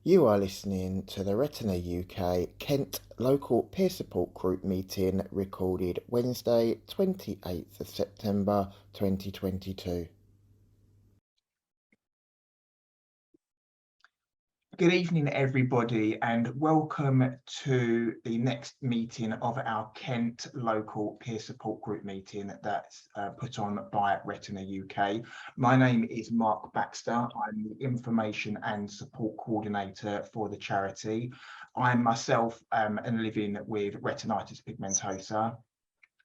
You are listening to the Retina UK Kent local peer support group meeting recorded Wednesday, 28th of September 2022. Good evening, everybody, and welcome to the next meeting of our Kent local peer support group meeting that's put on by Retina UK. My name is Mark Baxter. I'm the information and support coordinator for the charity. I myself am living with retinitis pigmentosa,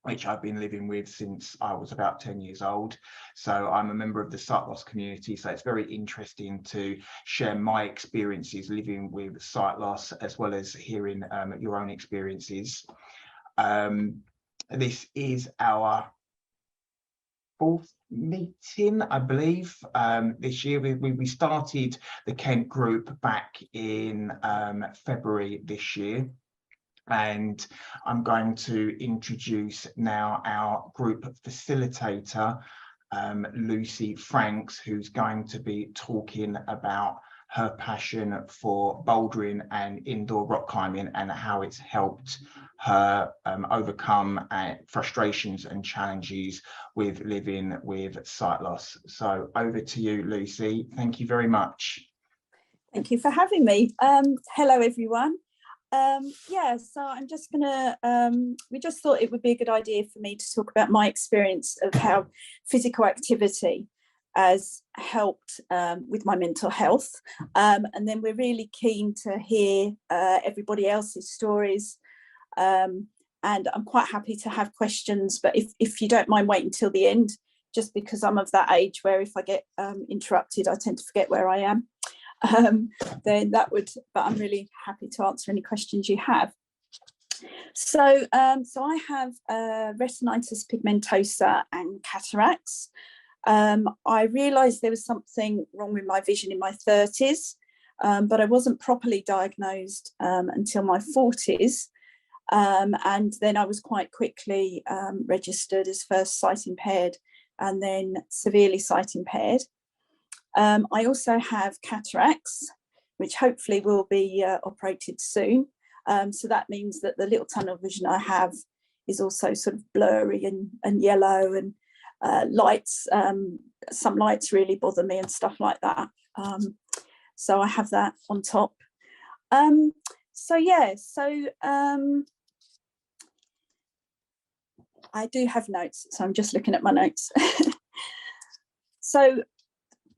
which I've been living with since I was about 10 years old. So I'm a member of the sight loss community. So it's very interesting to share my experiences living with sight loss, as well as hearing your own experiences. This is our fourth meeting, I believe, this year. We started the Kent group back in February this year. And I'm going to introduce now our group facilitator, Luci Franks, who's going to be talking about her passion for bouldering and indoor rock climbing and how it's helped her overcome frustrations and challenges with living with sight loss. So over to you, Luci. Thank you very much. Thank you for having me. Hello, everyone. So I'm just gonna, we just thought it would be a good idea for me to talk about my experience of how physical activity has helped with my mental health. And then we're really keen to hear everybody else's stories. And I'm quite happy to have questions, but if you don't mind waiting till the end, just because I'm of that age where if I get interrupted, I tend to forget where I am. Then that would, but I'm really happy to answer any questions you have. So I have retinitis pigmentosa and cataracts. I realised there was something wrong with my vision in my 30s, but I wasn't properly diagnosed until my 40s. And then I was quite quickly registered as first sight impaired and then severely sight impaired. I also have cataracts, which hopefully will be operated soon. So that means that the little tunnel vision I have is also sort of blurry and yellow, and lights, some lights really bother me and stuff like that. So I have that on top. I do have notes, so I'm just looking at my notes. So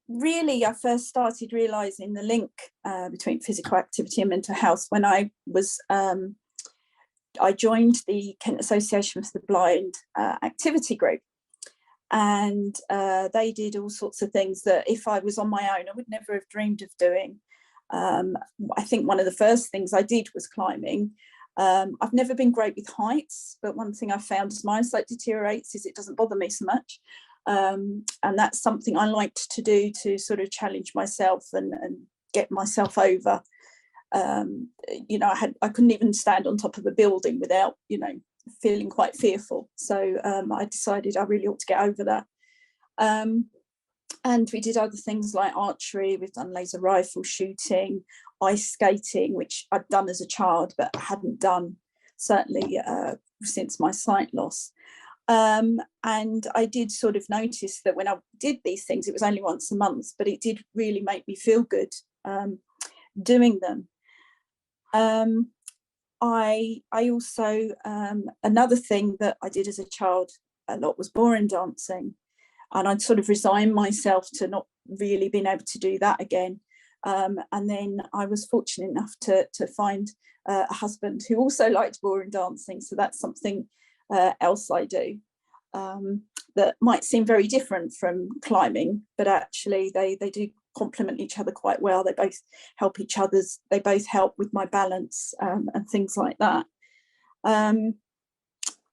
really, I first started realising the link between physical activity and mental health when I was, I joined the Kent Association for the Blind activity group. And they did all sorts of things that if I was on my own, I would never have dreamed of doing. I think one of the first things I did was climbing. I've never been great with heights, but one thing I found as my eyesight deteriorates is it doesn't bother me so much. And that's something I liked to do to sort of challenge myself and get myself over. I couldn't even stand on top of a building without, feeling quite fearful. So I decided I really ought to get over that. And we did other things like archery. We've done laser rifle shooting, ice skating, which I'd done as a child, but I hadn't done certainly since my sight loss. And I did sort of notice that when I did these things, it was only once a month, but it did really make me feel good doing them. I also, another thing that I did as a child a lot was ballroom dancing. And I'd sort of resigned myself to not really being able to do that again. And then I was fortunate enough to find a husband who also liked ballroom dancing. So that's something else I do that might seem very different from climbing, but actually they do complement each other quite well. They both help each other's, they both help with my balance and things like that.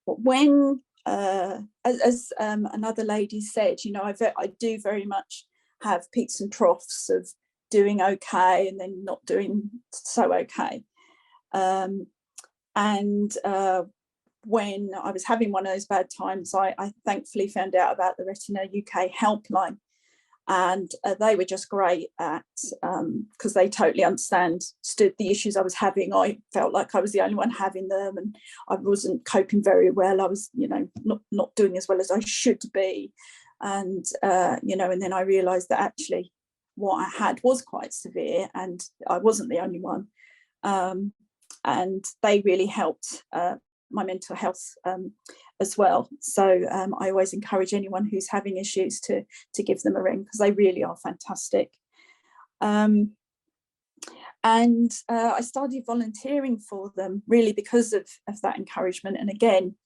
When as another lady said, I do very much have peaks and troughs of doing okay and then not doing so okay. When I was having one of those bad times, I thankfully found out about the Retina UK helpline. And they were just great at, because they totally understood the issues I was having. I felt like I was the only one having them, and I wasn't coping very well. I was, not doing as well as I should be. And, and then I realised that actually what I had was quite severe, and I wasn't the only one. And they really helped my mental health as well. So I always encourage anyone who's having issues to give them a ring, because they really are fantastic. And I started volunteering for them really because of that encouragement. And again,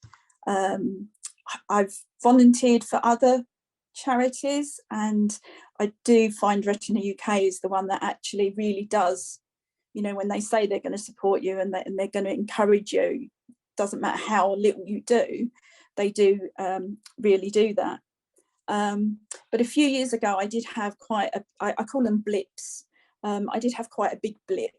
I've volunteered for other charities, and I do find Retina UK is the one that actually really does, when they say they're going to support you and they're going to encourage you, doesn't matter how little you do, they do really do that. But a few years ago, I did have quite I call them blips. I did have quite a big blip.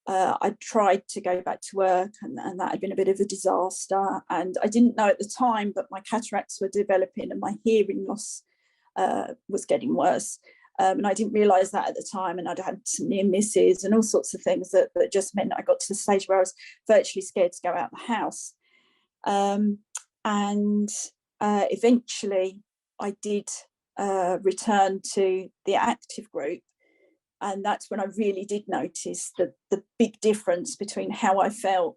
I tried to go back to work, and that had been a bit of a disaster. And I didn't know at the time, but my cataracts were developing and my hearing loss was getting worse. And I didn't realise that at the time, and I'd had some near misses and all sorts of things that just meant I got to the stage where I was virtually scared to go out the house. Eventually I did return to the active group, and that's when I really did notice the big difference between how I felt.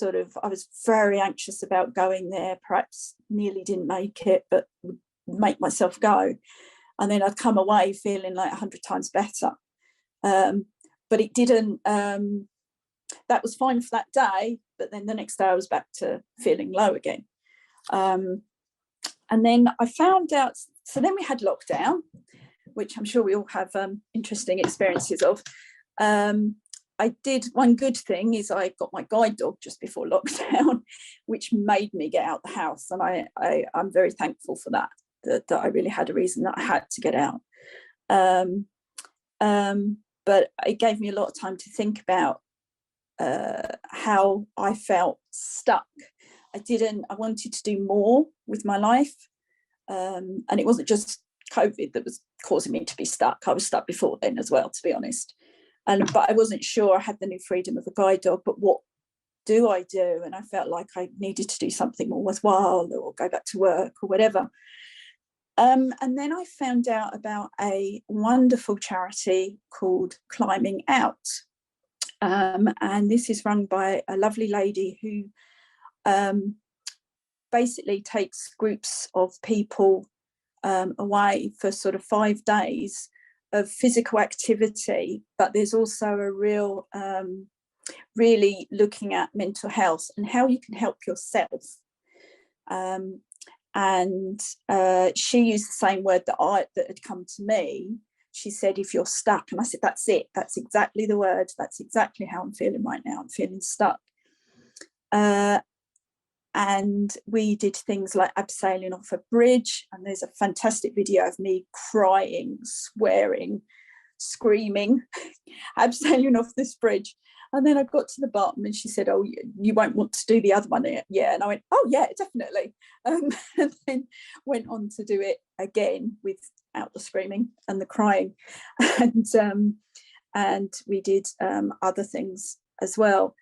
I was very anxious about going there, perhaps nearly didn't make it, but would make myself go. And then I'd come away feeling like 100 times better. But it didn't, that was fine for that day, but then the next day I was back to feeling low again. And then I found out, so then we had lockdown, which I'm sure we all have interesting experiences of. I did, one good thing is I got my guide dog just before lockdown, which made me get out the house. And I'm very thankful for that I really had a reason that I had to get out. But it gave me a lot of time to think about how I felt stuck. I wanted to do more with my life. And it wasn't just COVID that was causing me to be stuck. I was stuck before then as well, to be honest. But I wasn't sure. I had the new freedom of a guide dog, but what do I do? And I felt like I needed to do something more worthwhile, or go back to work or whatever. And then I found out about a wonderful charity called Climbing Out. And this is run by a lovely lady who basically takes groups of people away for sort of 5 days of physical activity, but there's also a real, really looking at mental health and how you can help yourself. And she used the same word that had come to me. She said, if you're stuck, and I said, that's it, that's exactly the word, that's exactly how I'm feeling right now, I'm feeling stuck. And we did things like abseiling off a bridge, and there's a fantastic video of me crying, swearing, screaming, abseiling off this bridge. And then I got to the bottom and she said, oh, you won't want to do the other one. Yeah. And I went, oh yeah, definitely. And then went on to do it again without the screaming and the crying. And we did other things as well.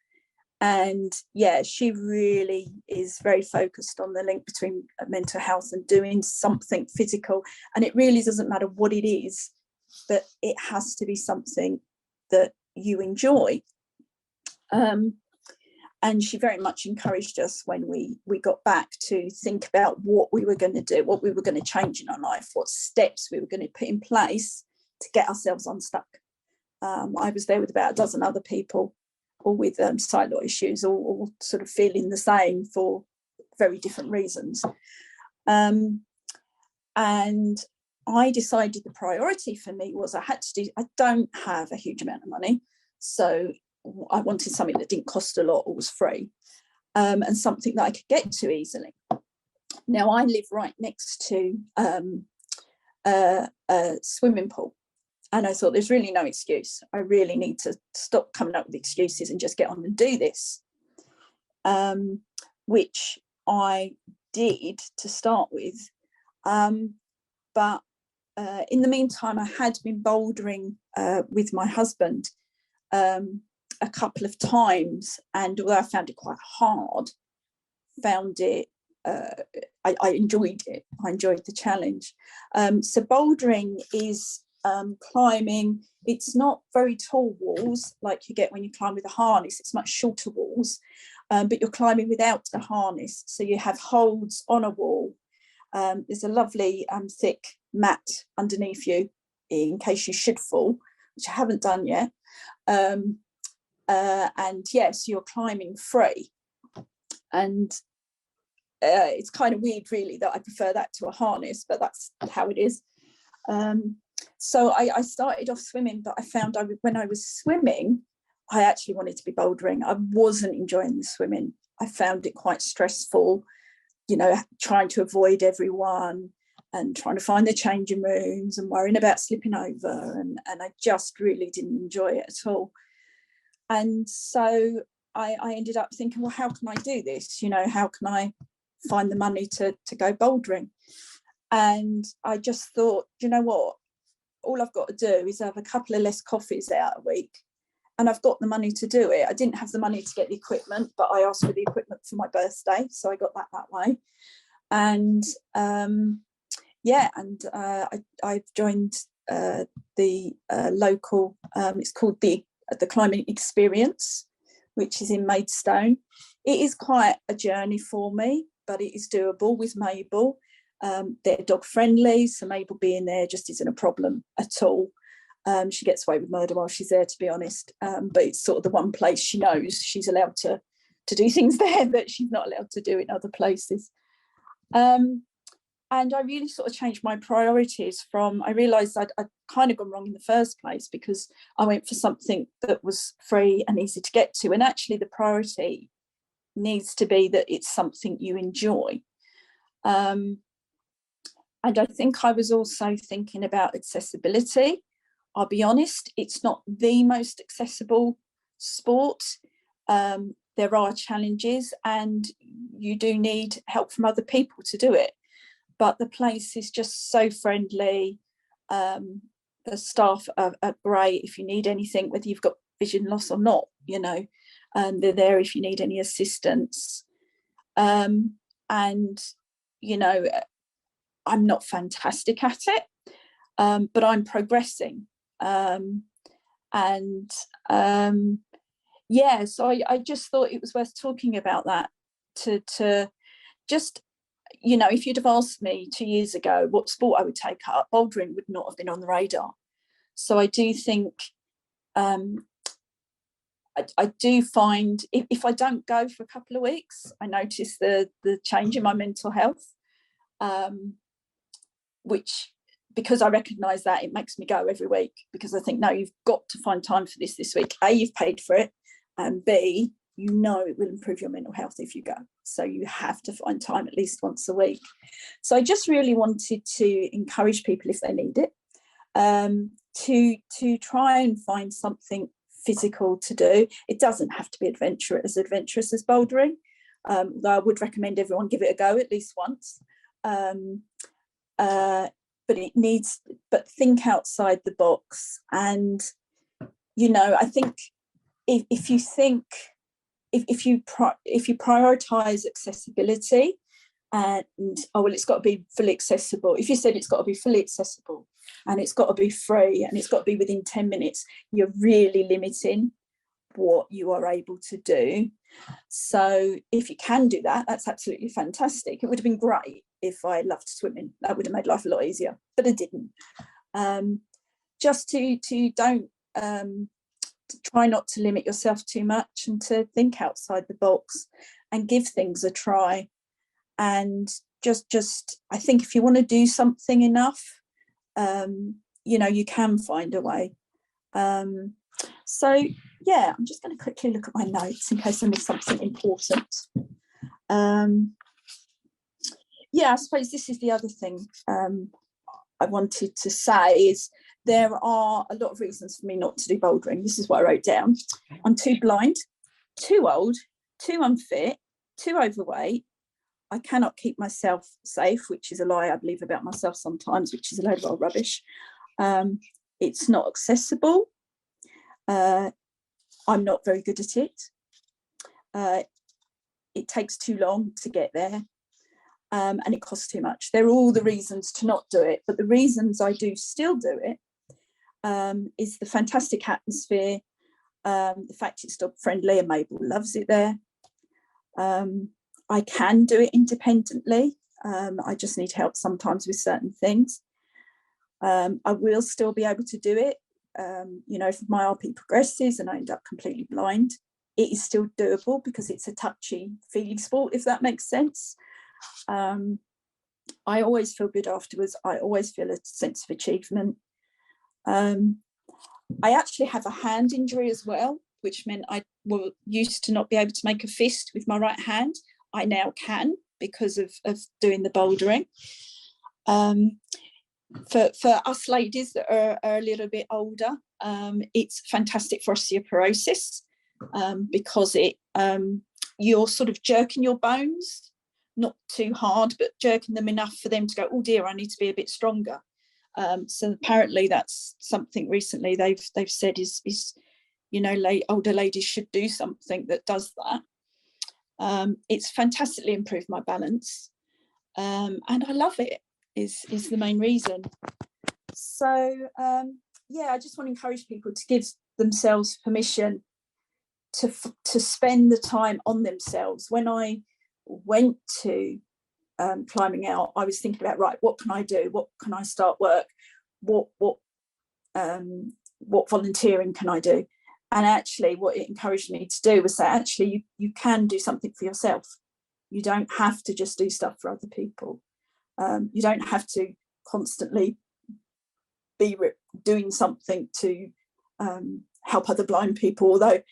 And yeah, she really is very focused on the link between mental health and doing something physical. And it really doesn't matter what it is, but it has to be something that you enjoy. And she very much encouraged us when we got back to think about what we were going to do, what we were going to change in our life, what steps we were going to put in place to get ourselves unstuck. I was there with about a dozen other people, all with thyroid issues, all sort of feeling the same for very different reasons. And I decided the priority for me was I don't have a huge amount of money, so I wanted something that didn't cost a lot or was free, and something that I could get to easily. Now, I live right next to a swimming pool, and I thought there's really no excuse. I really need to stop coming up with excuses and just get on and do this, which I did to start with. But But in the meantime, I had been bouldering with my husband a couple of times, and although I found it quite hard, I enjoyed it. I enjoyed the challenge. So bouldering is climbing. It's not very tall walls like you get when you climb with a harness. It's much shorter walls, but you're climbing without a harness. So you have holds on a wall. There's a lovely thick mat underneath you in case you should fall, which I haven't done yet. And yes, you're climbing free. And it's kind of weird, really, that I prefer that to a harness, but that's how it is. So I started off swimming, but I found when I was swimming, I actually wanted to be bouldering. I wasn't enjoying the swimming. I found it quite stressful, you know, trying to avoid everyone and trying to find the changing rooms and worrying about slipping over. And I just really didn't enjoy it at all. And so I ended up thinking, well, how can I do this? You know, how can I find the money to go bouldering? And I just thought, you know what, all I've got to do is have a couple of less coffees out a week, and I've got the money to do it. I didn't have the money to get the equipment, but I asked for the equipment for my birthday, so I got that way. And I've joined the local, it's called the Climbing Experience, which is in Maidstone. It is quite a journey for me, but it is doable with Mabel. They're dog friendly, so Mabel being there just isn't a problem at all. She gets away with murder while she's there, to be honest, but it's sort of the one place she knows she's allowed to do things there that she's not allowed to do in other places. And I really sort of changed my priorities from, I realised I'd kind of gone wrong in the first place because I went for something that was free and easy to get to, and actually the priority needs to be that it's something you enjoy. And I think I was also thinking about accessibility. I'll be honest, it's not the most accessible sport. There are challenges and you do need help from other people to do it. But the place is just so friendly. The staff are great if you need anything, whether you've got vision loss or not, you know, and they're there if you need any assistance. And, you know, I'm not fantastic at it, but I'm progressing. So I just thought it was worth talking about that to just, you know, if you'd have asked me 2 years ago what sport I would take up, bouldering would not have been on the radar. So I do think, I do find if I don't go for a couple of weeks, I notice the change in my mental health, which, because I recognise that, it makes me go every week, because I think, no, you've got to find time for this week. A, you've paid for it, and B, you know it will improve your mental health if you go. So you have to find time at least once a week. So I just really wanted to encourage people, if they need it, to try and find something physical to do. It doesn't have to be adventurous as bouldering, though I would recommend everyone give it a go at least once. But think outside the box. And, you know, I think if you prioritize accessibility and, oh, well, it's got to be fully accessible. If you said it's got to be fully accessible and it's got to be free and it's got to be within 10 minutes, you're really limiting what you are able to do. So if you can do that, that's absolutely fantastic. It would have been great if I loved swimming. That would have made life a lot easier, but I didn't. Just to try not to limit yourself too much and to think outside the box and give things a try. And just I think if you want to do something enough, you know, you can find a way. So yeah, I'm just going to quickly look at my notes in case I miss something important. Yeah, I suppose this is the other thing I wanted to say is there are a lot of reasons for me not to do bouldering. This is what I wrote down. I'm too blind, too old, too unfit, too overweight, I cannot keep myself safe, which is a lie I believe about myself sometimes, which is a load of old rubbish. It's not accessible. I'm not very good at it. It takes too long to get there, and it costs too much. They're all the reasons to not do it, but the reasons I do still do it is the fantastic atmosphere, the fact it's dog friendly and Mabel loves it there. I can do it independently. I just need help sometimes with certain things. I will still be able to do it. If my RP progresses and I end up completely blind, it is still doable because it's a touchy feely sport, if that makes sense. I always feel good afterwards. I always feel a sense of achievement. I actually have a hand injury as well, which meant I used to not be able to make a fist with my right hand. I now can because of doing the bouldering. For us ladies that are a little bit older, it's fantastic for osteoporosis because you're sort of jerking your bones, not too hard, but jerking them enough for them to go, oh dear, I need to be a bit stronger. So apparently that's something recently they've said is older ladies should do something that does that. It's fantastically improved my balance, and I love it. Is the main reason. So I just want to encourage people to give themselves permission to spend the time on themselves. When I went to climbing out, I was thinking about, right, what can I do? What can I start work? What volunteering can I do? And actually what it encouraged me to do was say, actually, you can do something for yourself. You don't have to just do stuff for other people. You don't have to constantly be doing something to help other blind people, although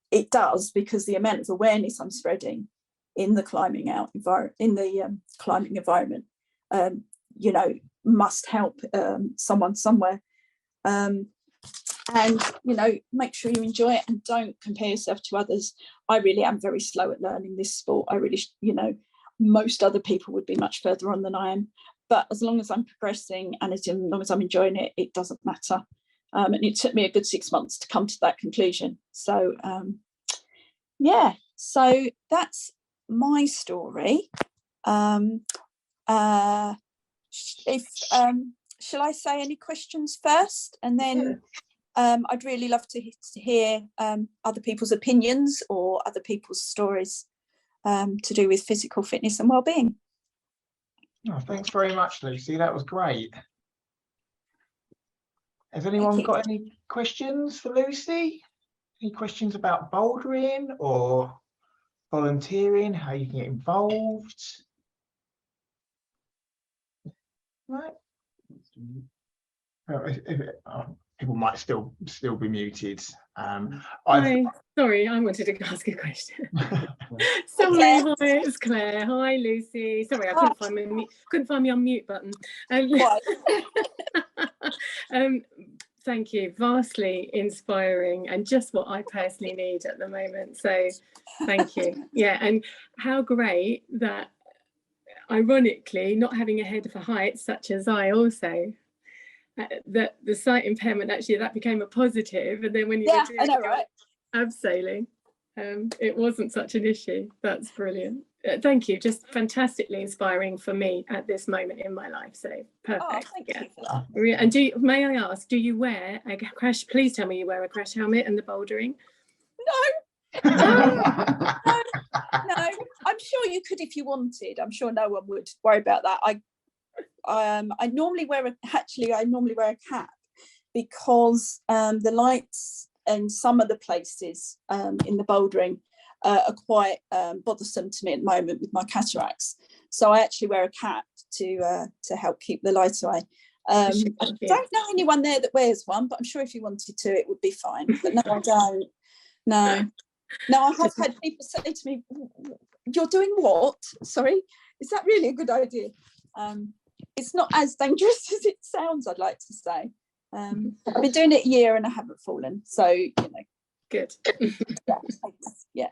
it does, because the amount of awareness I'm spreading in the climbing out climbing environment, must help someone somewhere. And make sure you enjoy it and don't compare yourself to others. I really am very slow at learning this sport. I really, most other people would be much further on than I am, but as long as I'm progressing and as long as I'm enjoying it, it doesn't matter. And it took me a good 6 months to come to that conclusion. So so that's my story. Shall I say any questions first, and then I'd really love to hear other people's opinions or other people's stories to do with physical fitness and well-being. Oh, thanks very much, Lucy. That was great. Has anyone got any questions for Lucy? Any questions about bouldering or volunteering, how you can get involved? Right. People might still be muted. Sorry, I wanted to ask a question. Sorry, hi, it's Claire. Hi, Lucy. Sorry, I couldn't find my unmute button. Thank you. Vastly inspiring and just what I personally need at the moment. So thank you. Yeah, and how great that, ironically, not having a head for heights such as I also, that the sight impairment, actually that became a positive, and then when you were doing abseiling, it wasn't such an issue. That's brilliant. Thank you. Just fantastically inspiring for me at this moment in my life. So perfect. Oh, thank you for that. And may I ask, do you wear a crash? Please tell me you wear a crash helmet and the bouldering. No. No. I'm sure you could if you wanted. I'm sure no one would worry about that. I normally wear a cap because the lights in some of the places in the bouldering are quite bothersome to me at the moment with my cataracts. So I actually wear a cap to help keep the light away. I don't know anyone there that wears one, but I'm sure if you wanted to, it would be fine. But no, I don't. No, I have had people say to me, "You're doing what? Sorry, is that really a good idea?" It's not as dangerous as it sounds, I'd like to say. I've been doing it a year and I haven't fallen, so good. Yeah.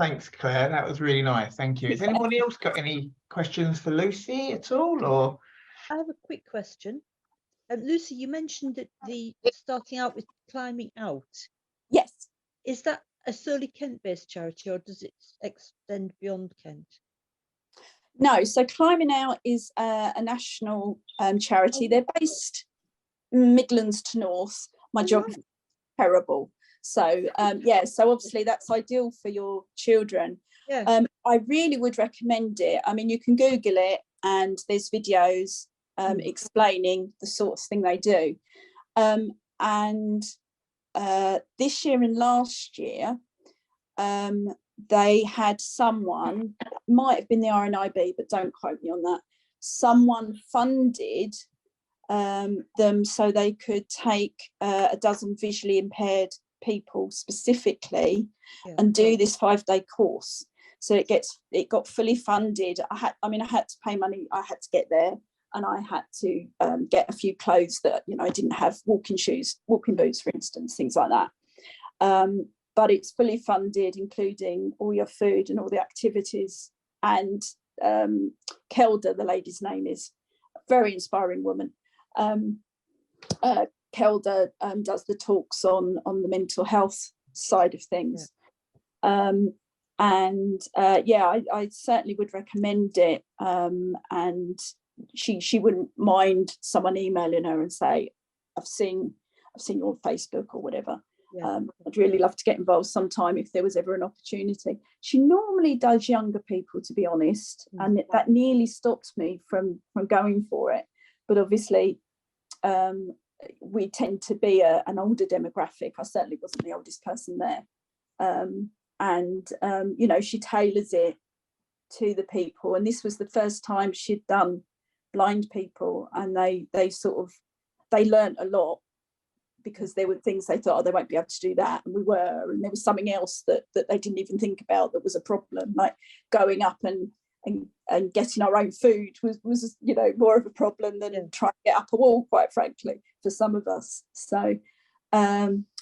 Thanks, Claire. That was really nice. Thank you. Has anybody else got any questions for Lucy at all? Or I have a quick question. Lucy, you mentioned that the starting out with climbing out. Yes. Is that a solely Kent-based charity, or does it extend beyond Kent? No, so Climbing Out is a national charity. They're based Midlands to North. My geography is terrible. So yeah, so obviously that's ideal for your children. Yeah. I really would recommend it. I mean, you can Google it and there's videos explaining the sort of thing they do. And this year and last year, they had someone, might have been the RNIB, but don't quote me on that, someone funded them so they could take a dozen visually impaired people specifically and do this 5-day course. So it got fully funded. I had to pay money. I had to get there, and I had to get a few clothes that, you know, I didn't have, walking shoes, walking boots, for instance, things like that. But it's fully funded, including all your food and all the activities. And Kelda, the lady's name, is a very inspiring woman. Kelda does the talks on the mental health side of things. Yeah, I certainly would recommend it. And she wouldn't mind someone emailing her and say, I've seen you on Facebook or whatever. I'd really love to get involved sometime if there was ever an opportunity. She normally does younger people, to be honest, and that nearly stopped me from going for it. But obviously, we tend to be an older demographic. I certainly wasn't the oldest person there. You know, she tailors it to the people. And this was the first time she'd done blind people, and they learned a lot, because there were things they thought, oh, they won't be able to do that, and we were, and there was something else that they didn't even think about that was a problem, like going up and getting our own food was you know, more of a problem than trying to get up a wall, quite frankly, for some of us. So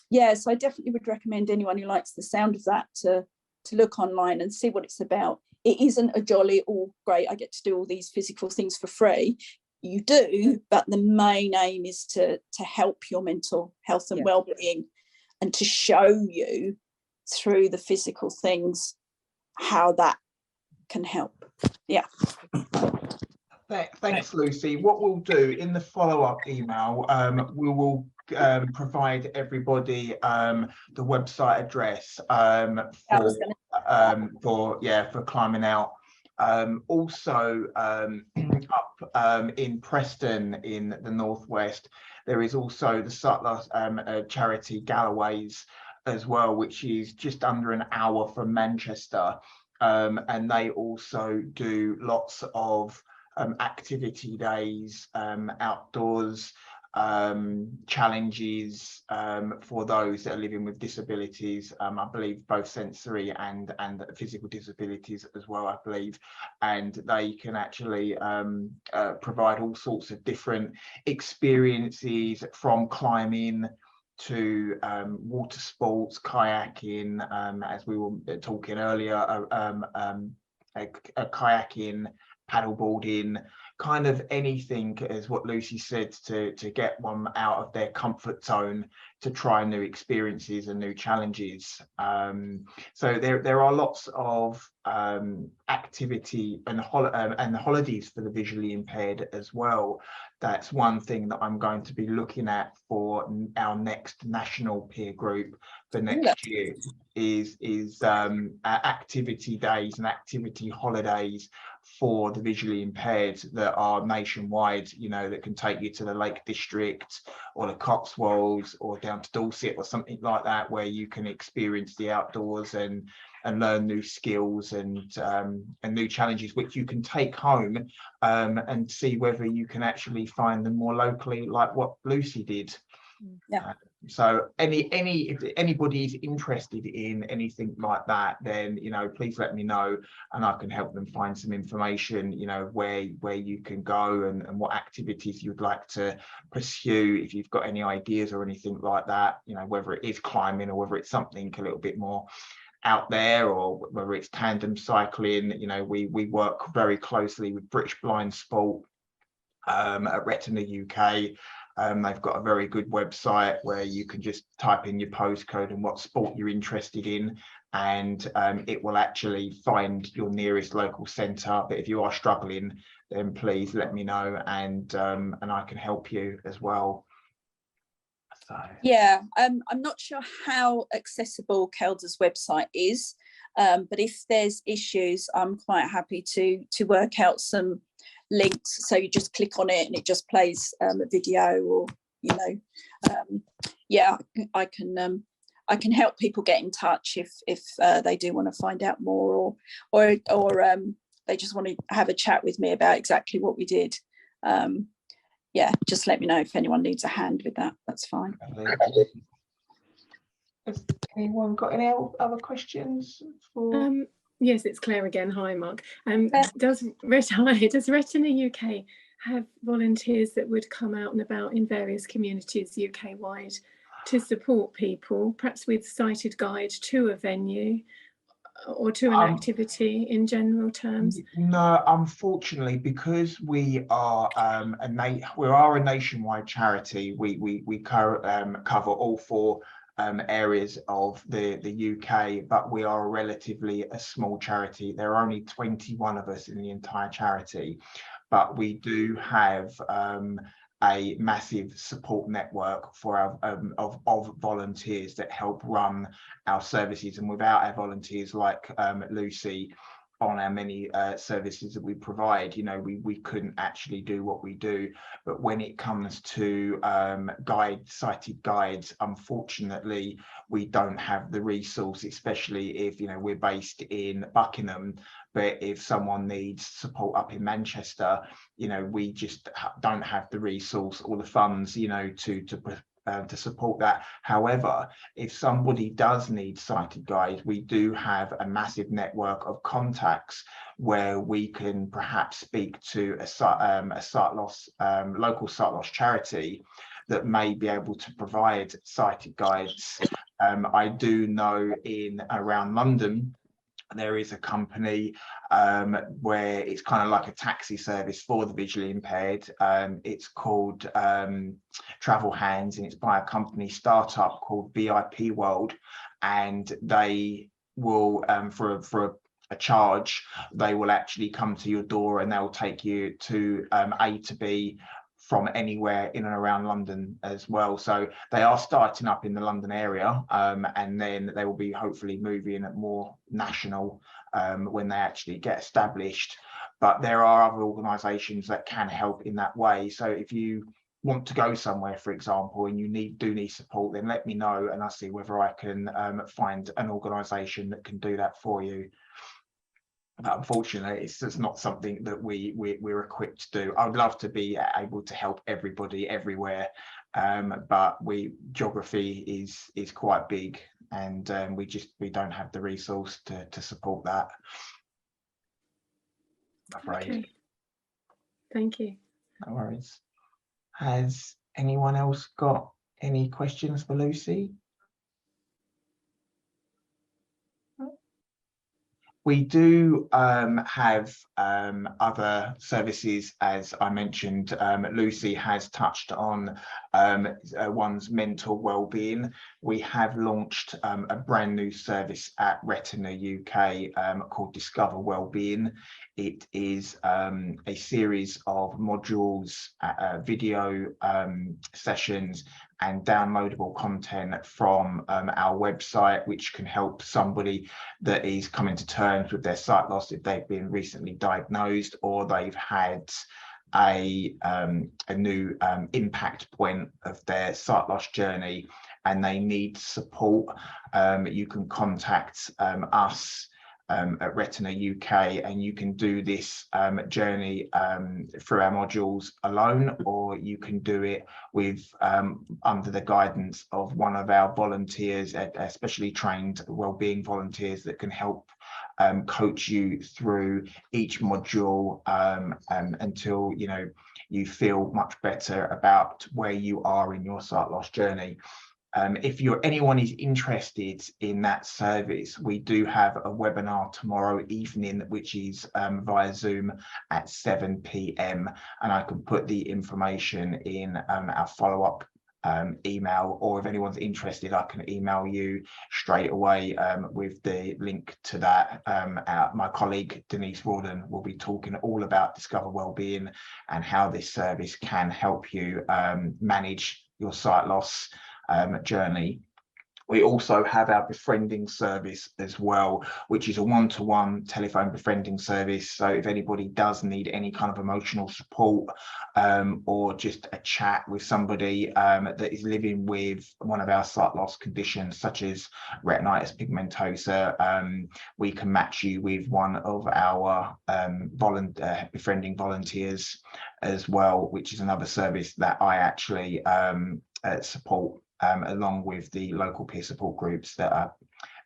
yeah, so I definitely would recommend anyone who likes the sound of that to look online and see what it's about. It isn't a jolly, all great, I get to do all these physical things for free. You do, but the main aim is to help your mental health and well-being, and to show you through the physical things how that can help. Yeah. Thanks, Lucy. What we'll do in the follow-up email, we will provide everybody the website address for Climbing Out. Also up in Preston in the northwest, there is also the Sutler charity Galloway's as well, which is just under an hour from Manchester, and they also do lots of activity days, outdoors challenges for those that are living with disabilities. I believe both sensory and physical disabilities as well, I believe, and they can actually provide all sorts of different experiences, from climbing to water sports, kayaking, as we were talking earlier, kayaking, paddleboarding, kind of anything, as what Lucy said, to get one out of their comfort zone, to try new experiences and new challenges. So there are lots of activity and holidays for the visually impaired as well. That's one thing that I'm going to be looking at for our next national peer group for next year, is activity days and activity holidays for the visually impaired that are nationwide, you know, that can take you to the Lake District or the Cotswolds or down to Dorset or something like that, where you can experience the outdoors and learn new skills and new challenges, which you can take home and see whether you can actually find them more locally, like what Lucy did. So if anybody is interested in anything like that, then, you know, please let me know, and I can help them find some information, you know, where you can go and what activities you'd like to pursue. If you've got any ideas or anything like that, you know, whether it is climbing or whether it's something a little bit more out there, or whether it's tandem cycling. You know, we work very closely with British Blind Sport at Retina UK. They've got a very good website where you can just type in your postcode and what sport you're interested in, and it will actually find your nearest local centre. But if you are struggling, then please let me know, and I can help you as well. So. Yeah, I'm not sure how accessible Kelda's website is, but if there's issues, I'm quite happy to work out some links. So you just click on it and it just plays a video, or yeah, I can help people get in touch if they do want to find out more, or they just want to have a chat with me about exactly what we did. Yeah, just let me know if anyone needs a hand with that. That's fine. Has anyone got any other questions for? Yes, it's Claire again. Hi, Mark. Does Retina UK have volunteers that would come out and about in various communities UK-wide to support people, perhaps with sighted guide to a venue or to an activity in general terms? No, unfortunately, because we are a nationwide charity. We cover all 4 areas of the UK, but we are relatively a small charity. There are only 21 of us in the entire charity, but we do have a massive support network for our of volunteers that help run our services. And without our volunteers like Luci on our many services that we provide, you know, we couldn't actually do what we do. But when it comes to sighted guides, unfortunately we don't have the resource, especially if, you know, we're based in Buckingham. But if someone needs support up in Manchester, you know, we just don't have the resource or the funds, you know, to support that. However, if somebody does need sighted guides, we do have a massive network of contacts where we can perhaps speak to a local sight loss charity that may be able to provide sighted guides. I do know in around London there is a company where it's kind of like a taxi service for the visually impaired. It's called Travel Hands, and it's by a company startup called VIP World, and they will for a charge, they will actually come to your door and they'll take you to A to B from anywhere in and around London as well. So they are starting up in the London area, and then they will be hopefully moving at more national when they actually get established. But there are other organisations that can help in that way. So if you want to go somewhere, for example, and you do need support, then let me know and I'll see whether I can find an organisation that can do that for you. But unfortunately, it's just not something that we're equipped to do. I would love to be able to help everybody everywhere, but geography is quite big, and we don't have the resource to support that, I'm afraid. Okay. Thank you. No worries. Has anyone else got any questions for Luci? We do have other services, as I mentioned. Luci has touched on one's mental well-being. We have launched a brand new service at Retina UK called Discover Wellbeing. It is a series of modules, video sessions and downloadable content from our website, which can help somebody that is coming to terms with their sight loss if they've been recently diagnosed or they've had a new impact point of their sight loss journey and they need support. You can contact us at Retina UK, and you can do this journey through our modules alone, or you can do it with under the guidance of one of our volunteers, especially trained wellbeing volunteers that can help coach you through each module until you feel much better about where you are in your sight loss journey. If anyone is interested in that service, we do have a webinar tomorrow evening, which is via Zoom at 7 p.m. And I can put the information in our follow-up email, or if anyone's interested, I can email you straight away with the link to that. My colleague Denise Rawdon will be talking all about Discover Wellbeing and how this service can help you manage your sight loss journey. We also have our befriending service as well, which is a one-to-one telephone befriending service. So if anybody does need any kind of emotional support or just a chat with somebody that is living with one of our sight loss conditions, such as retinitis pigmentosa, we can match you with one of our befriending volunteers as well, which is another service that I actually support, along with the local peer support groups that are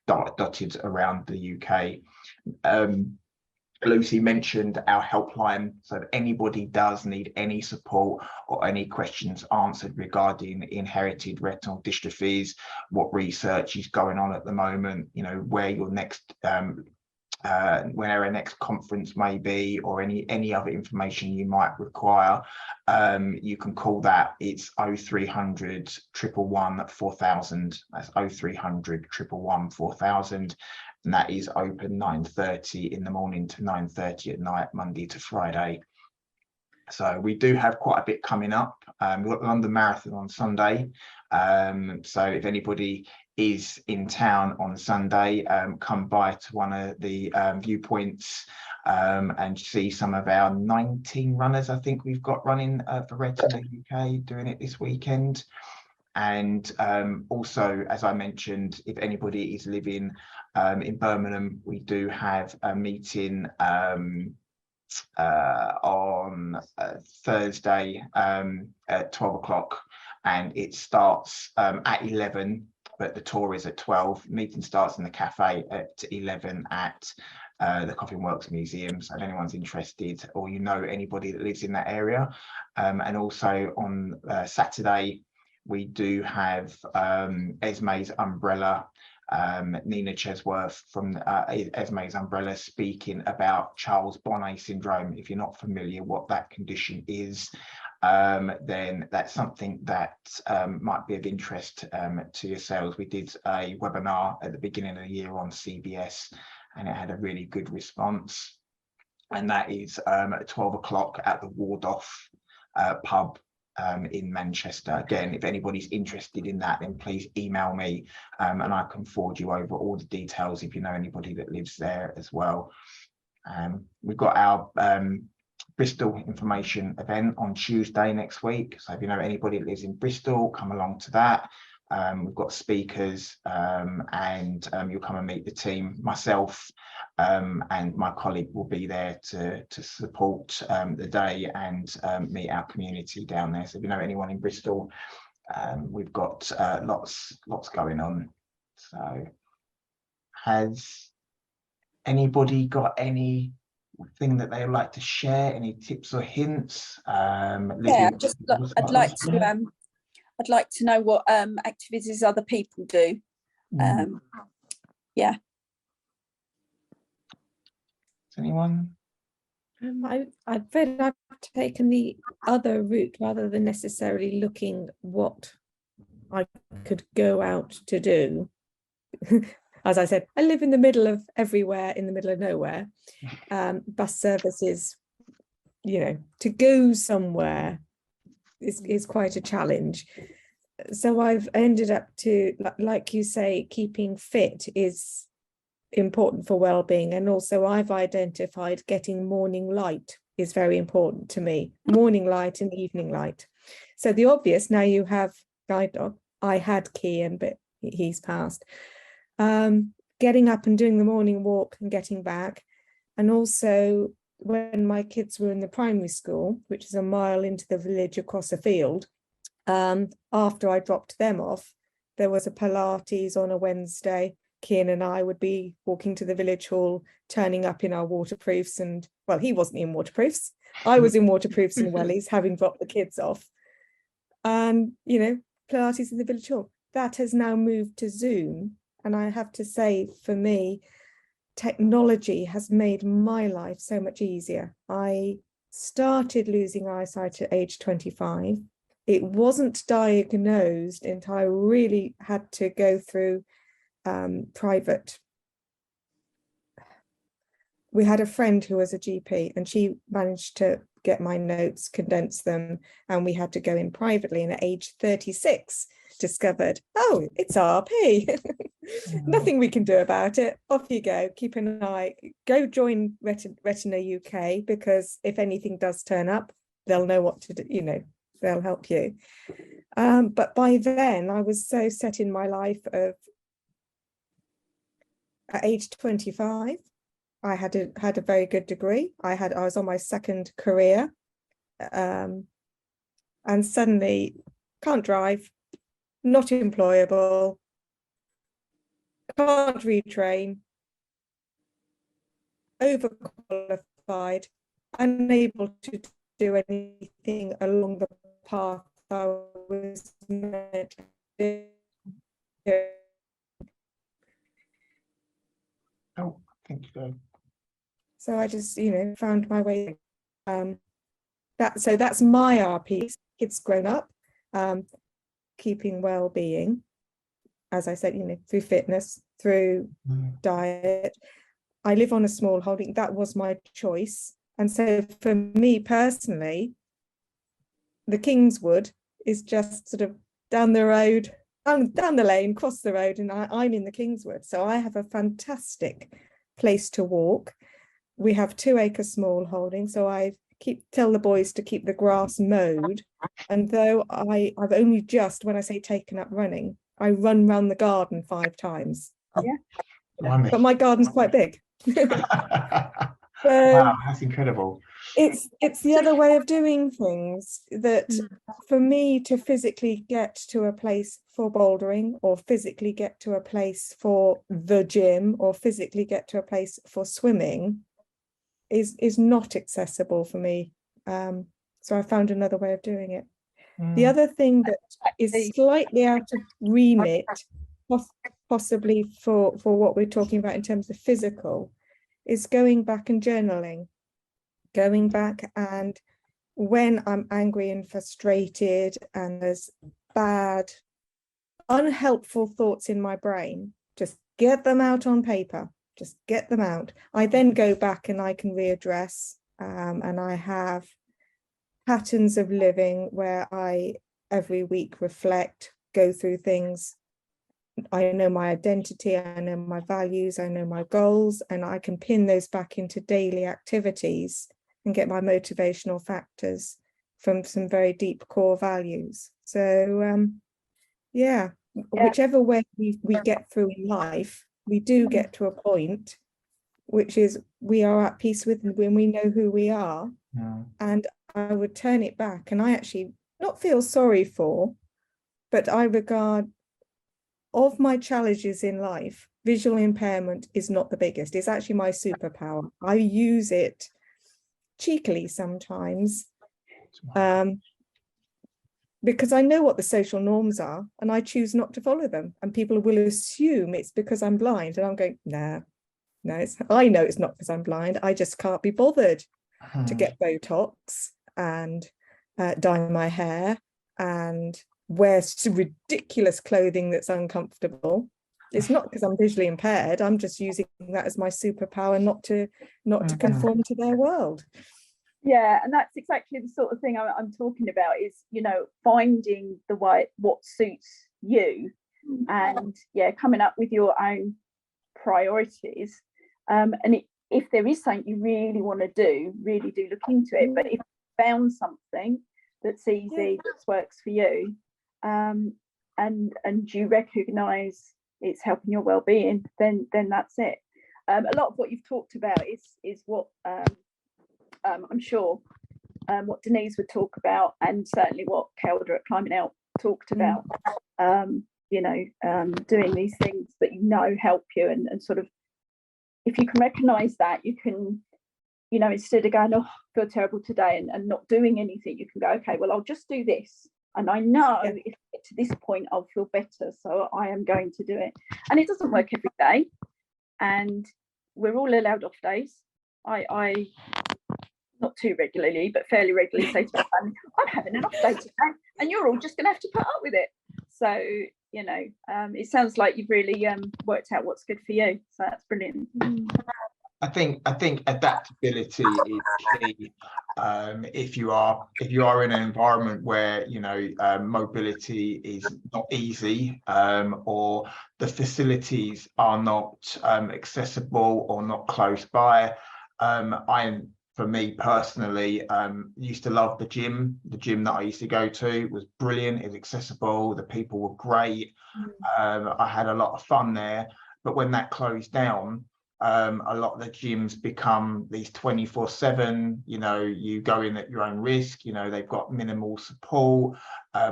dotted around the UK. Lucy mentioned our helpline, so if anybody does need any support or any questions answered regarding inherited retinal dystrophies, what research is going on at the moment, you know, where your next where our next conference may be, or any other information you might require, you can call that. It's 0300 111 4000. That's 0300 111 4000, and that is open 9:30 in the morning to 9:30 at night, Monday to Friday. So we do have quite a bit coming up. We've got the London Marathon on Sunday. So if anybody is in town on Sunday, come by to one of the viewpoints and see some of our 19 runners, I think we've got running for Retina UK doing it this weekend. And also, as I mentioned, if anybody is living in Birmingham, we do have a meeting on Thursday at 12 o'clock, and it starts at 11, but the tour is at 12. Meeting starts in the cafe at 11 at the Coffin Works Museum. So if anyone's interested, or you know anybody that lives in that area. And also on Saturday, we do have Esme's Umbrella, Nina Chesworth from Esme's Umbrella, speaking about Charles Bonnet syndrome. If you're not familiar what that condition is, then that's something that might be of interest to yourselves. We did a webinar at the beginning of the year on CBS, and it had a really good response. And that is at 12 o'clock at the Wardoff pub in Manchester. Again, if anybody's interested in that, then please email me and I can forward you over all the details if you know anybody that lives there as well. We've got our Bristol information event on Tuesday next week. So if you know anybody that lives in Bristol, come along to that. We've got speakers and you'll come and meet the team. Myself and my colleague will be there to support the day and meet our community down there. So if you know anyone in Bristol, we've got lots going on. So has anybody got anything that they would like to share, any tips or hints? Yeah, I'd like to know what activities other people do. Yeah. Anyone? I've taken the other route rather than necessarily looking what I could go out to do. As I said, I live in the middle of everywhere, in the middle of nowhere. Bus services, you know, to go somewhere is quite a challenge. So I've ended up to, like you say, keeping fit is important for well-being, and also I've identified getting morning light is very important to me. Morning light and evening light. So the obvious, now you have guide dog. I had Kian, but he's passed. Getting up and doing the morning walk and getting back, and also when my kids were in the primary school, which is a mile into the village across a field, after I dropped them off, there was a Pilates on a Wednesday. Kian and I would be walking to the village hall, turning up in our waterproofs, and well, he wasn't in waterproofs. I was in waterproofs and wellies, having dropped the kids off. And, you know, Pilates in the village hall. that has now moved to Zoom. And I have to say, for me, technology has made my life so much easier. I started losing eyesight at age 25. It wasn't diagnosed until I really had to go through private. We had a friend who was a GP, and she managed to get my notes, condense them, and we had to go in privately. And at age 36, discovered, oh, it's RP. Nothing we can do about it. Off you go. Keep an eye. Go join Retina UK, because if anything does turn up, they'll know what to do. You know, they'll help you. But by then, I was so set in my life of, at age 25. I had a very good degree. I was on my second career, and suddenly can't drive, not employable, can't retrain, overqualified, unable to do anything along the path I was meant to do. Oh, thank you. So I just, found my way. So that's my RP. Kids grown up, keeping well-being, as I said, through fitness, through diet. I live on a small holding. That was my choice. And so for me personally, the Kingswood is just sort of down the road, down the lane, cross the road, and I'm in the Kingswood. So I have a fantastic place to walk. We have 2-acre small holding, so I tell the boys to keep the grass mowed. And though I've only just, when I say taken up running, I run around the garden 5 times. Yeah. But my garden's quite big. Wow, that's incredible. It's the other way of doing things, that for me to physically get to a place for bouldering, or physically get to a place for the gym, or physically get to a place for swimming is not accessible for me. So I found another way of doing it. The other thing that is slightly out of remit, possibly for what we're talking about in terms of physical, is going back and journaling. Going back, and when I'm angry and frustrated and there's bad, unhelpful thoughts in my brain, just get them out on paper. Just get them out. I then go back and I can readdress, and I have patterns of living where I every week reflect, go through things. I know my identity, I know my values, I know my goals, and I can pin those back into daily activities and get my motivational factors from some very deep core values. So whichever way we get through in life, we do get to a point which is we are at peace with when we know who we are. And I would turn it back, and I actually not feel sorry for, but I regard, of my challenges in life, visual impairment is not the biggest. It's actually my superpower. I use it cheekily sometimes, because I know what the social norms are, and I choose not to follow them. And people will assume it's because I'm blind, and I'm going, no, I know it's not because I'm blind. I just can't be bothered to get Botox and dye my hair and wear ridiculous clothing that's uncomfortable. It's not because I'm visually impaired. I'm just using that as my superpower, not to conform to their world. Yeah, and that's exactly the sort of thing I'm talking about, is, finding the way, what suits you, and coming up with your own priorities. And if there is something you really want to do, really do look into it. But if you found something that's easy, that works for you, and you recognise it's helping your well-being, then that's it. A lot of what you've talked about is what I'm sure what Denise would talk about, and certainly what Kelda at Climbing Out talked about. Doing these things that help you, and sort of, if you can recognise that, you can, instead of going, oh, I feel terrible today, and not doing anything, you can go, okay, well, I'll just do this. And I know Yeah. if I get to this point, I'll feel better. So I am going to do it. And it doesn't work every day. And we're all allowed off days. I not too regularly, but fairly regularly say to my family, I'm having an off day today, and you're all just going to have to put up with it. So, you know, it sounds like you've really worked out what's good for you. So that's brilliant. I think adaptability is key. If you are in an environment where, you know, mobility is not easy, or the facilities are not accessible or not close by. For me personally, used to love the gym. The gym that I used to go to was brilliant. It was accessible. The people were great. I had a lot of fun there. But when that closed down, a lot of the gyms become these 24/7, you know, you go in at your own risk, you know, they've got minimal support,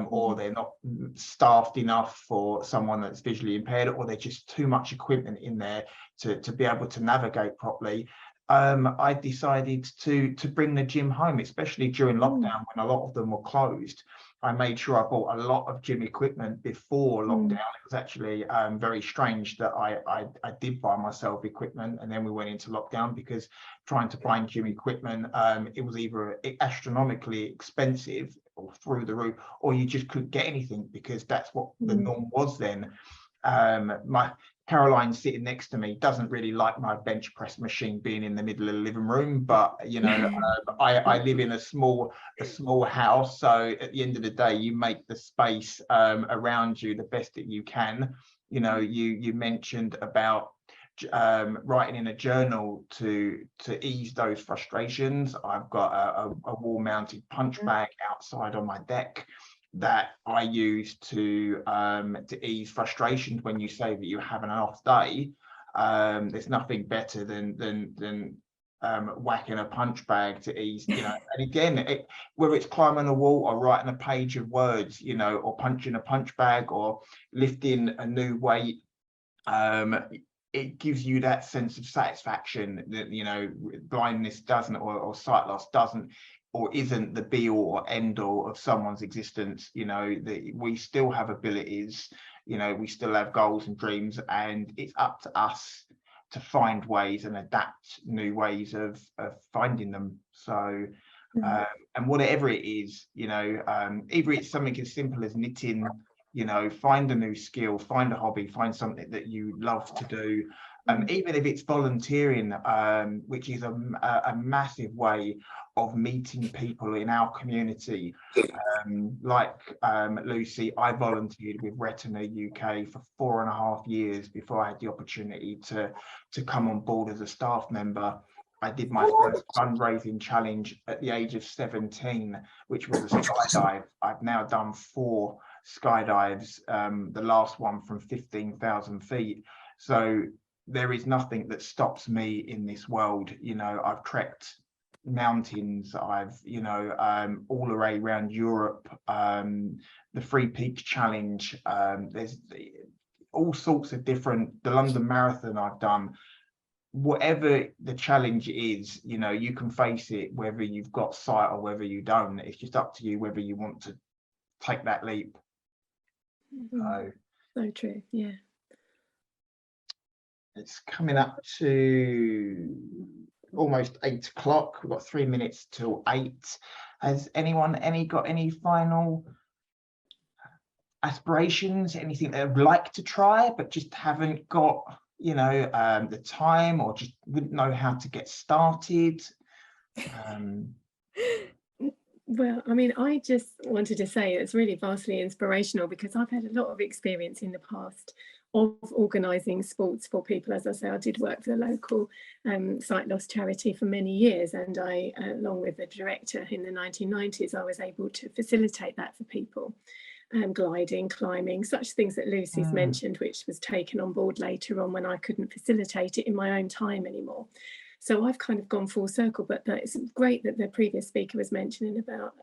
or they're not staffed enough for someone that's visually impaired, or there's just too much equipment in there to be able to navigate properly. I decided to bring the gym home, especially during lockdown when a lot of them were closed. I made sure I bought a lot of gym equipment before lockdown. It was actually very strange that I did buy myself equipment, and then we went into lockdown, because trying to find gym equipment, it was either astronomically expensive or through the roof, or you just couldn't get anything, because that's what the norm was then. My Caroline sitting next to me doesn't really like my bench press machine being in the middle of the living room, but you know, I live in a small house, so at the end of the day, you make the space around you the best that you can. You know, you mentioned about writing in a journal to ease those frustrations. I've got a wall-mounted punch bag outside on my deck that I use to ease frustrations when you say that you're having an off day. There's nothing better than whacking a punch bag to ease, you know. And again, whether it's climbing a wall or writing a page of words, you know, or punching a punch bag or lifting a new weight, it gives you that sense of satisfaction that, you know, blindness doesn't, or sight loss doesn't, or isn't the be all or end all of someone's existence. You know, that we still have abilities, you know, we still have goals and dreams, and it's up to us to find ways and adapt new ways of finding them. So and whatever it is, you know, either it's something as simple as knitting, you know, find a new skill, find a hobby, find something that you love to do, even if it's volunteering, which is a massive way of meeting people in our community. Like Lucy, I volunteered with Retina UK for 4.5 years before I had the opportunity to come on board as a staff member. I did my first fundraising challenge at the age of 17, which was a skydive. I've now done 4 skydives, the last one from 15,000 feet. So there is nothing that stops me in this world. You know, I've trekked mountains, I've, you know, all the way around Europe, the Three Peaks Challenge, there's all sorts of different, the London Marathon I've done. Whatever the challenge is, you know, you can face it whether you've got sight or whether you don't. It's just up to you whether you want to take that leap. So true. Yeah, it's coming up to almost 8 o'clock. We've got 3 minutes till 8. Has anyone got any final aspirations, anything they would like to try but just haven't got, you know, the time, or just wouldn't know how to get started? Well, I mean, I just wanted to say it's really vastly inspirational, because I've had a lot of experience in the past of organising sports for people. As I say, I did work for the local sight loss charity for many years, and I, along with the director in the 1990s, I was able to facilitate that for people. Gliding, climbing, such things that Lucy's mentioned, which was taken on board later on when I couldn't facilitate it in my own time anymore. So I've kind of gone full circle, but it's great that the previous speaker was mentioning about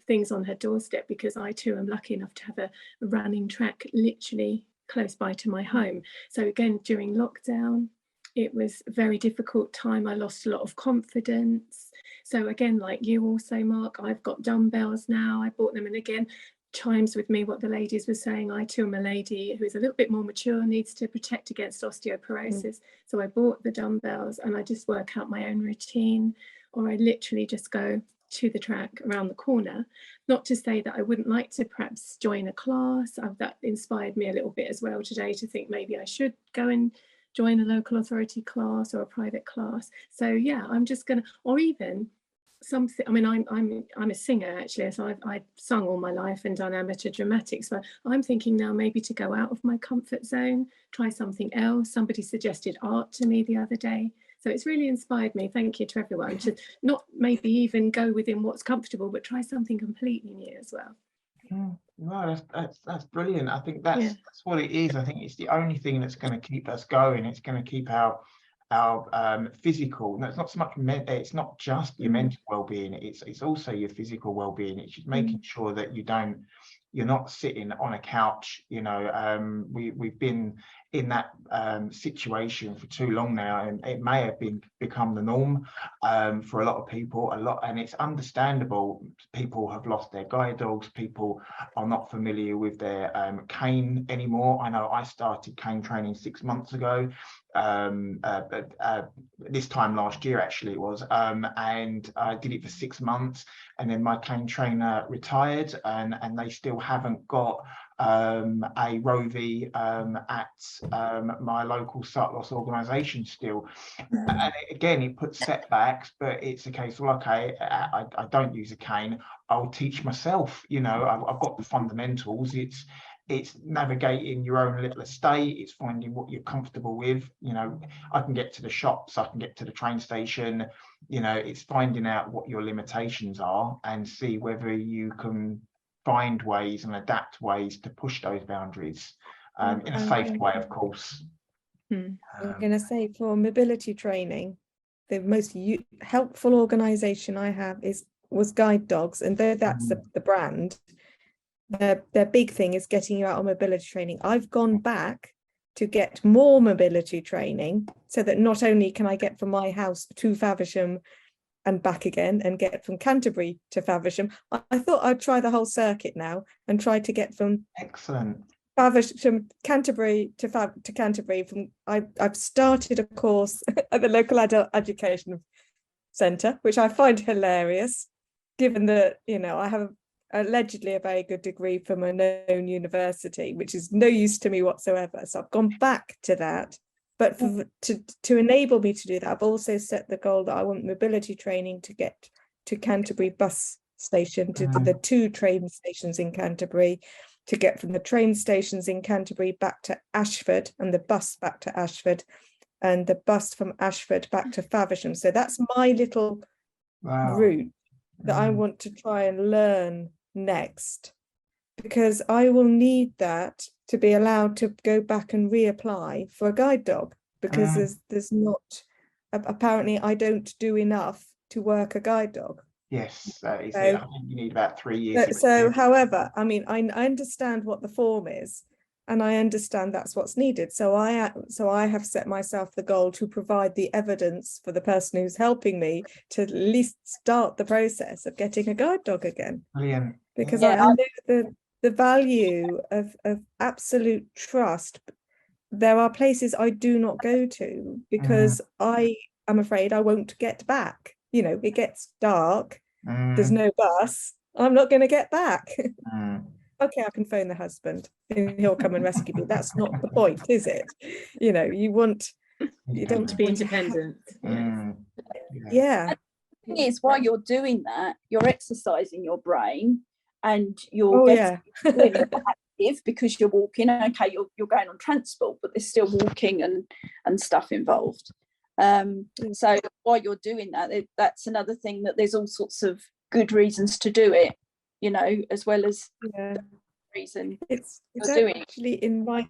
things on her doorstep, because I too am lucky enough to have a running track literally close by to my home. So again, during lockdown, it was a very difficult time. I lost a lot of confidence. So again, like you also, Mark, I've got dumbbells now. I bought them, and again, chimes with me what the ladies were saying. I too am a lady who is a little bit more mature, needs to protect against osteoporosis. So I bought the dumbbells and I just work out my own routine, or I literally just go to the track around the corner. Not to say that I wouldn't like to perhaps join a class. That inspired me a little bit as well today to think maybe I should go and join a local authority class or a private class. So yeah, I'm just gonna, or even something. I mean, I'm a singer actually, so I've sung all my life and done amateur dramatics, but I'm thinking now maybe to go out of my comfort zone, try something else. Somebody suggested art to me the other day, so it's really inspired me. Thank you to everyone, to not maybe even go within what's comfortable, but try something completely new as well. No, that's brilliant. I think that's what it is. I think it's the only thing that's going to keep us going. It's going to keep our physical. No, it's not so much it's not just your mental well-being. It's also your physical well-being. It's just making sure that you're not sitting on a couch. You know, we've been in that situation for too long now, and it may have become the norm for a lot of people. And it's understandable. People have lost their guide dogs. People are not familiar with their cane anymore. I know I started cane training 6 months ago. This time last year actually it was, and I did it for 6 months, and then my cane trainer retired, and they still haven't got a Rovi at my local sight loss organisation still. And again, it puts setbacks, but it's a case of, okay, I don't use a cane, I'll teach myself. You know, I've got the fundamentals. It's navigating your own little estate. It's finding what you're comfortable with. You know, I can get to the shops, I can get to the train station. You know, it's finding out what your limitations are and see whether you can find ways and adapt ways to push those boundaries in a safe way, of course. I'm going to say, for mobility training, the most helpful organisation I have was Guide Dogs, and though that's the brand, their big thing is getting you out on mobility training. I've gone back to get more mobility training so that not only can I get from my house to Faversham and back again, and get from Canterbury to Faversham, I thought I'd try the whole circuit now and try to get from Faversham, Canterbury to Canterbury. I've started a course at the local adult education centre, which I find hilarious, given that, you know, I have allegedly a very good degree from a known university, which is no use to me whatsoever. So I've gone back to that. But to enable me to do that, I've also set the goal that I want mobility training to get to Canterbury bus station, to the 2 train stations in Canterbury, to get from the train stations in Canterbury back to Ashford, and the bus back to Ashford, and the bus from Ashford back to Faversham. So that's my little route that I want to try and learn next, because I will need that to be allowed to go back and reapply for a guide dog, because there's not, apparently I don't do enough to work a guide dog. Yes, that is it. I think you need about 3 years. So however, I mean, I understand what the form is, and I understand that's what's needed. So I have set myself the goal to provide the evidence for the person who's helping me to at least start the process of getting a guide dog again. Brilliant. Because I know the value of absolute trust. There are places I do not go to because I am afraid I won't get back. You know, it gets dark, there's no bus, I'm not going to get back. Okay, I can phone the husband and he'll come and rescue me. That's not the point, is it? You know, you don't to be independent. Yeah. The thing is, while you're doing that, you're exercising your brain, and you're getting really active because you're walking. Okay, you're going on transport, but there's still walking and stuff involved. So while you're doing that, that's another thing, that there's all sorts of good reasons to do it, you know, as well as the reason it's doing actually, in my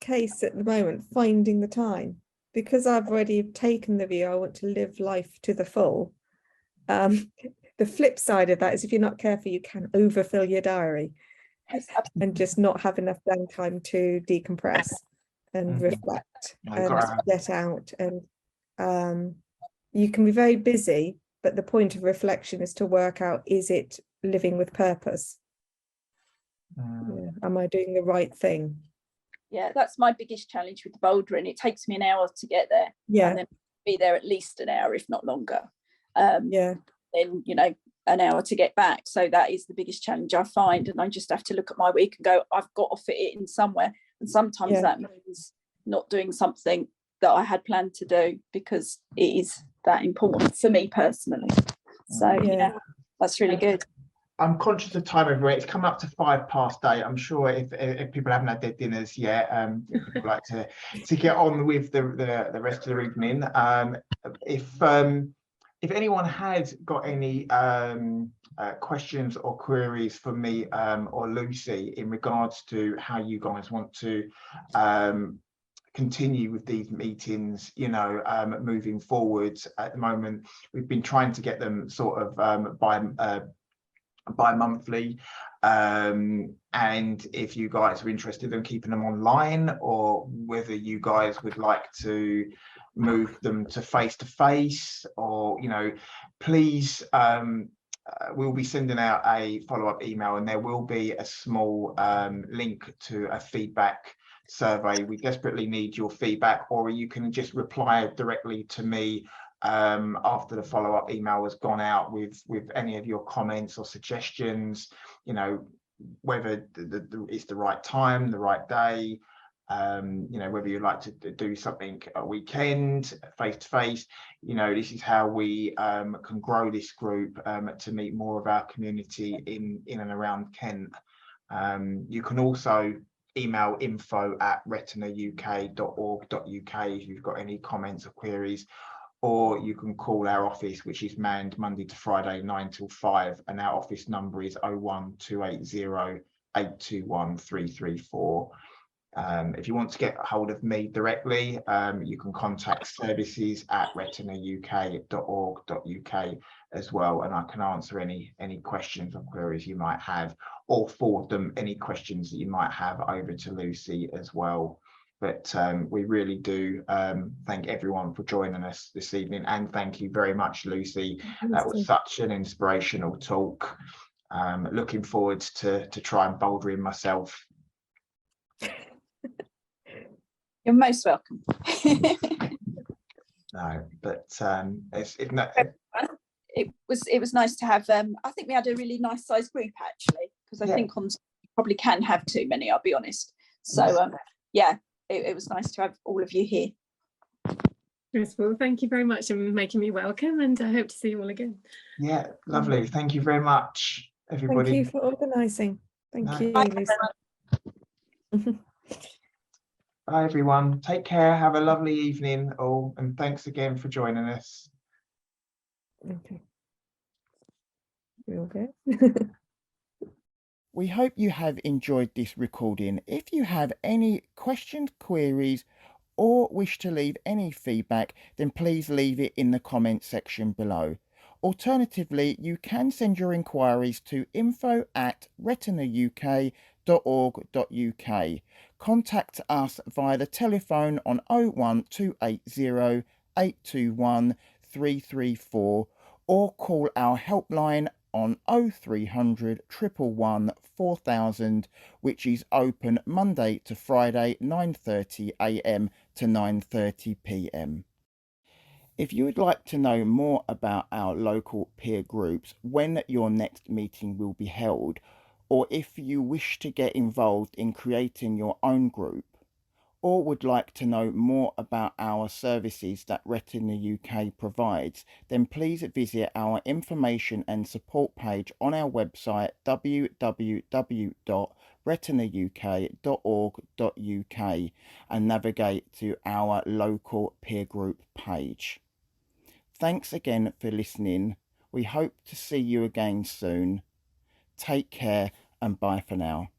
case at the moment, finding the time, because I've already taken the view I want to live life to the full. The flip side of that is, if you're not careful, you can overfill your diary and just not have enough downtime to decompress and reflect and get out. And you can be very busy, but the point of reflection is to work out, is it living with purpose? Yeah. Am I doing the right thing? Yeah, that's my biggest challenge with the bouldering. It takes me an hour to get there. Yeah. And then be there at least an hour, if not longer. Yeah. Then, you know, an hour to get back. So that is the biggest challenge I find. And I just have to look at my week and go, I've got to fit it in somewhere. And sometimes that means not doing something that I had planned to do because it is that important for me personally. So yeah, that's really good. I'm conscious of time everywhere. It's come up to 8:05. I'm sure if people haven't had their dinners yet, if people like to get on with the rest of the evening. If anyone has got any questions or queries for me or Lucy in regards to how you guys want to continue with these meetings, you know, moving forwards. At the moment, we've been trying to get them sort of bi-monthly, and if you guys are interested in keeping them online, or whether you guys would like to move them to face-to-face, or, you know, please, we'll be sending out a follow-up email, and there will be a small link to a feedback survey. We desperately need your feedback, or you can just reply directly to me after the follow-up email has gone out with any of your comments or suggestions, you know, whether it's the right time, the right day, you know, whether you'd like to do something a weekend, face-to-face. You know, this is how we can grow this group to meet more of our community in and around Kent. You can also email info@retinauk.org.uk if you've got any comments or queries, or you can call our office, which is manned Monday to Friday 9 till 5, and our office number is 01280 821 334. If you want to get hold of me directly, you can contact services@retinauk.org.uk as well, and I can answer any questions or queries you might have, or forward them any questions that you might have over to Lucy as well. But we really do thank everyone for joining us this evening, and thank you very much, Lucy. That was such an inspirational talk. Looking forward to try and bouldering myself. You're most welcome. No, but it was nice to have. I think we had a really nice sized group actually, because I think on probably can have too many. I'll be honest. So yeah. It was nice to have all of you here. Yes, well, thank you very much for making me welcome, and I hope to see you all again. Yeah, lovely. Thank you very much, everybody. Thank you for organising. Thank you, Lucy. Bye, everyone. Take care. Have a lovely evening, all, and thanks again for joining us. Okay. Okay. We hope you have enjoyed this recording. If you have any questions, queries, or wish to leave any feedback, then please leave it in the comment section below. Alternatively, you can send your inquiries to info@retinauk.org.uk. Contact us via the telephone on 01280 821 334, or call our helpline on 0300 111 4000, which is open Monday to Friday 9:30 AM to 9:30 PM. If you would like to know more about our local peer groups, when your next meeting will be held, or if you wish to get involved in creating your own group, or would like to know more about our services that Retina UK provides, then please visit our information and support page on our website www.retinauk.org.uk and navigate to our local peer group page. Thanks again for listening. We hope to see you again soon. Take care and bye for now.